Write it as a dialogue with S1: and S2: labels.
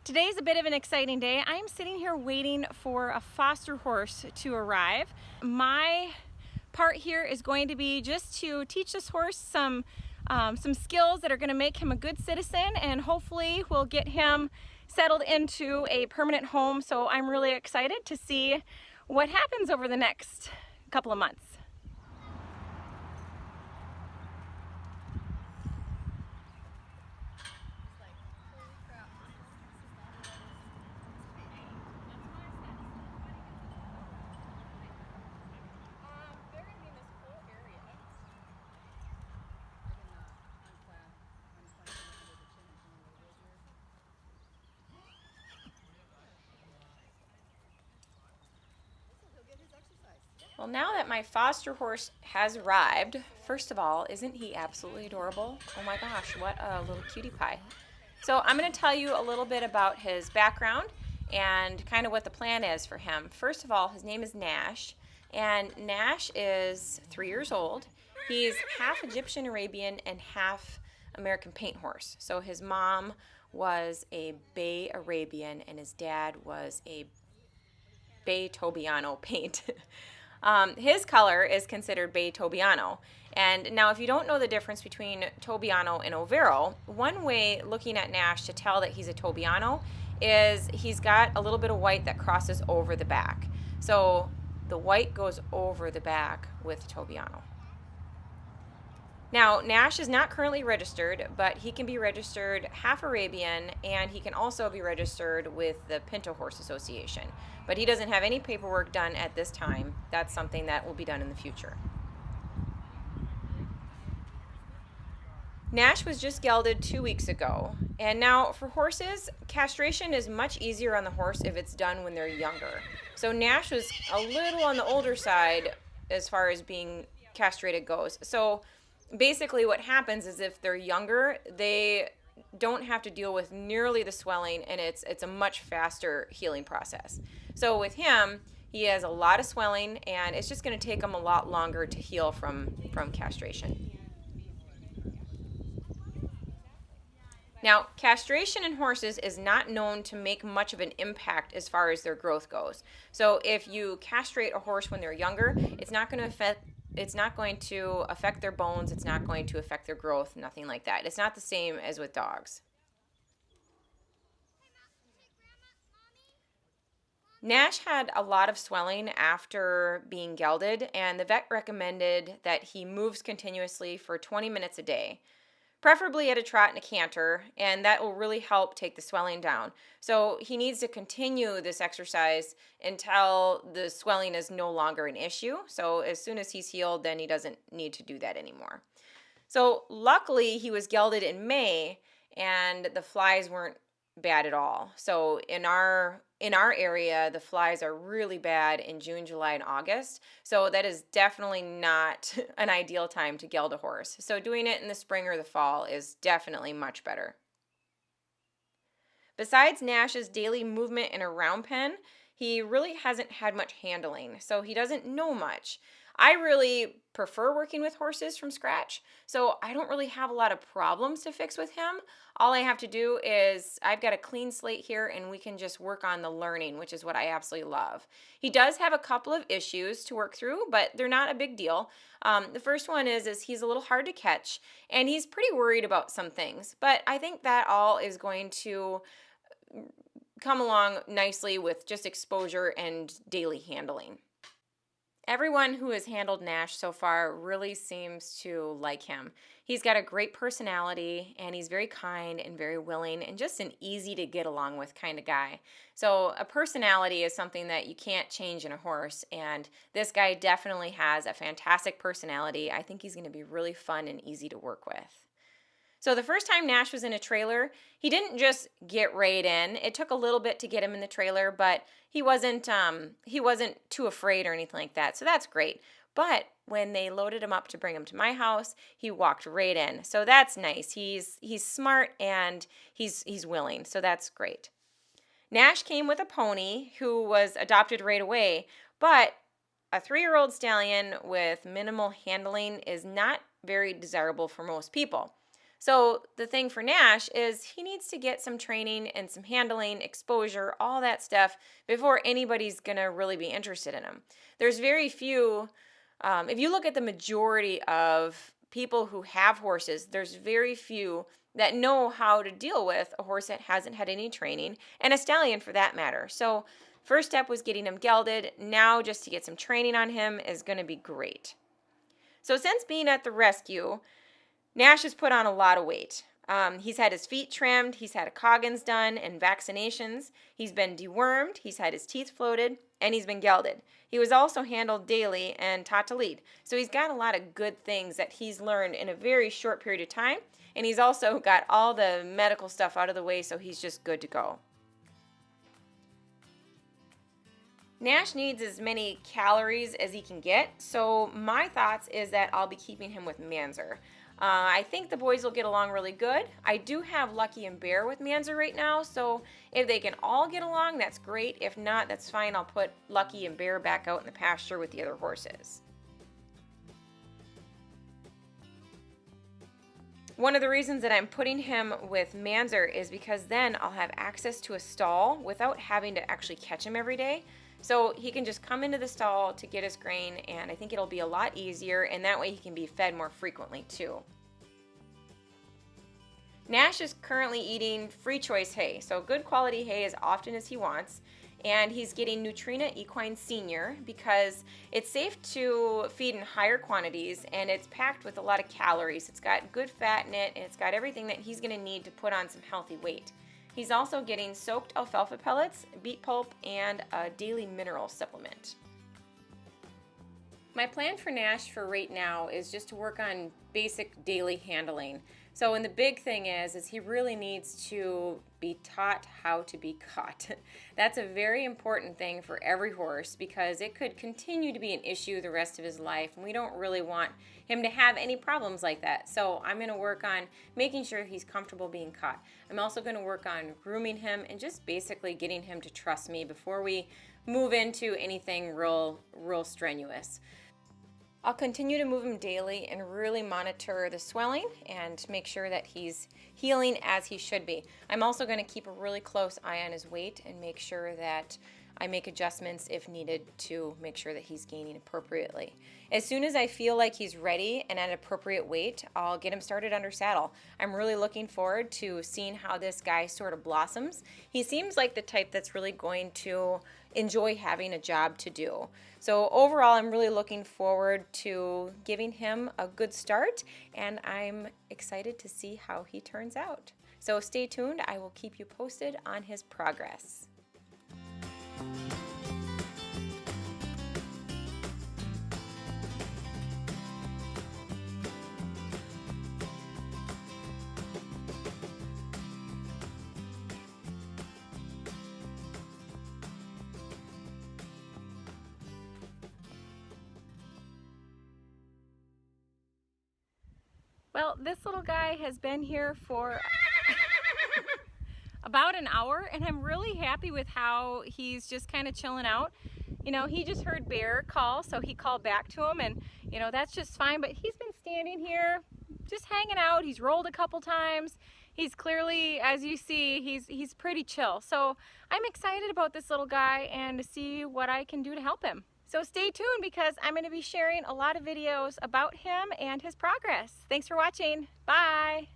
S1: Today's a bit of an exciting day. I'm sitting here waiting for a foster horse to arrive. My part here is going to be just to teach this horse some skills that are going to make him a good citizen, and hopefully we'll get him settled into a permanent home. So I'm really excited to see what happens over the next couple of months. Well, now that my foster horse has arrived, first of all, isn't he absolutely adorable? Oh my gosh, what a little cutie pie. So I'm going to tell you a little bit about his background and kind of what the plan is for him. First of all, his name is Nash, and Nash is 3 years old. He's half Egyptian Arabian and half American paint horse. So his mom was a Bay Arabian and his dad was a Bay Tobiano paint. His color is considered Bay Tobiano. And now, if you don't know the difference between Tobiano and Overo, one way looking at Nash to tell that he's a Tobiano is he's got a little bit of white that crosses over the back. So the white goes over the back with Tobiano. Now, Nash is not currently registered, but he can be registered half Arabian, and he can also be registered with the Pinto Horse Association. But he doesn't have any paperwork done at this time. That's something that will be done in the future. Nash was just gelded 2 weeks ago. And now for horses, castration is much easier on the horse if it's done when they're younger. So Nash was a little on the older side as far as being castrated goes. So basically what happens is if they're younger, they don't have to deal with nearly the swelling, and it's a much faster healing process. So with him, he has a lot of swelling, and it's just going to take him a lot longer to heal from castration. Now, castration in horses is not known to make much of an impact as far as their growth goes. So if you castrate a horse when they're younger, it's not going to affect their bones, it's not going to affect their growth, nothing like that. It's not the same as with dogs. Nash had a lot of swelling after being gelded, and the vet recommended that he moves continuously for 20 minutes a day, preferably at a trot and a canter, and that will really help take the swelling down. So he needs to continue this exercise until the swelling is no longer an issue. So as soon as he's healed, then he doesn't need to do that anymore. So luckily he was gelded in May, and the flies weren't bad at all. So in our area, the flies are really bad in June, July, and August. So that is definitely not an ideal time to geld a horse. So doing it in the spring or the fall is definitely much better. Besides Nash's daily movement in a round pen, he really hasn't had much handling, so he doesn't know much. I really prefer working with horses from scratch, so I don't really have a lot of problems to fix with him. All I have to do is I've got a clean slate here, and we can just work on the learning, which is what I absolutely love. He does have a couple of issues to work through, but they're not a big deal. The first one is he's a little hard to catch, and he's pretty worried about some things, but I think that all is going to come along nicely with just exposure and daily handling. Everyone who has handled Nash so far really seems to like him. He's got a great personality, and he's very kind and very willing and just an easy to get along with kind of guy. So a personality is something that you can't change in a horse, and this guy definitely has a fantastic personality. I think he's going to be really fun and easy to work with. So the first time Nash was in a trailer, he didn't just get right in. It took a little bit to get him in the trailer, but he wasn't too afraid or anything like that. So that's great. But when they loaded him up to bring him to my house, he walked right in. So that's nice. He's smart and he's willing. So that's great. Nash came with a pony who was adopted right away, but a 3-year-old stallion with minimal handling is not very desirable for most people. So the thing for Nash is he needs to get some training and some handling, exposure, all that stuff before anybody's going to really be interested in him. There's very few, if you look at the majority of people who have horses, there's very few that know how to deal with a horse that hasn't had any training, and a stallion for that matter. So first step was getting him gelded. Now just to get some training on him is going to be great. So since being at the rescue, Nash has put on a lot of weight. He's had his feet trimmed, he's had a Coggins done and vaccinations, he's been dewormed, he's had his teeth floated, and he's been gelded. He was also handled daily and taught to lead. So he's got a lot of good things that he's learned in a very short period of time, and he's also got all the medical stuff out of the way, so he's just good to go. Nash needs as many calories as he can get, so my thoughts is that I'll be keeping him with Manzer. I think the boys will get along really good. I do have Lucky and Bear with Manzer right now, so if they can all get along, that's great. If not, that's fine. I'll put Lucky and Bear back out in the pasture with the other horses. One of the reasons that I'm putting him with Manzer is because then I'll have access to a stall without having to actually catch him every day. So he can just come into the stall to get his grain, and I think it'll be a lot easier, and that way he can be fed more frequently too. Nash is currently eating free choice hay, so good quality hay as often as he wants, and he's getting Nutrena Equine Senior because it's safe to feed in higher quantities, and it's packed with a lot of calories. It's got good fat in it, and it's got everything that he's going to need to put on some healthy weight. He's also getting soaked alfalfa pellets, beet pulp, and a daily mineral supplement. My plan for Nash for right now is just to work on basic daily handling. So, and the big thing is he really needs to be taught how to be caught. That's a very important thing for every horse because it could continue to be an issue the rest of his life, and we don't really want him to have any problems like that. So I'm going to work on making sure he's comfortable being caught. I'm also going to work on grooming him and just basically getting him to trust me before we move into anything real strenuous. I'll continue to move him daily and really monitor the swelling and make sure that he's healing as he should be. I'm also going to keep a really close eye on his weight and make sure that I make adjustments if needed to make sure that he's gaining appropriately. As soon as I feel like he's ready and at an appropriate weight, I'll get him started under saddle. I'm really looking forward to seeing how this guy sort of blossoms. He seems like the type that's really going to enjoy having a job to do. So overall, I'm really looking forward to giving him a good start, and I'm excited to see how he turns out. So stay tuned. I will keep you posted on his progress. Well, this little guy has been here for about an hour, and I'm really happy with how he's just kind of chilling out. You know, he just heard Bear call, so he called back to him, and you know, that's just fine, but he's been standing here just hanging out. He's rolled a couple times. He's clearly, as you see, he's pretty chill. So I'm excited about this little guy and to see what I can do to help him. So stay tuned because I'm going to be sharing a lot of videos about him and his progress. Thanks for watching. Bye.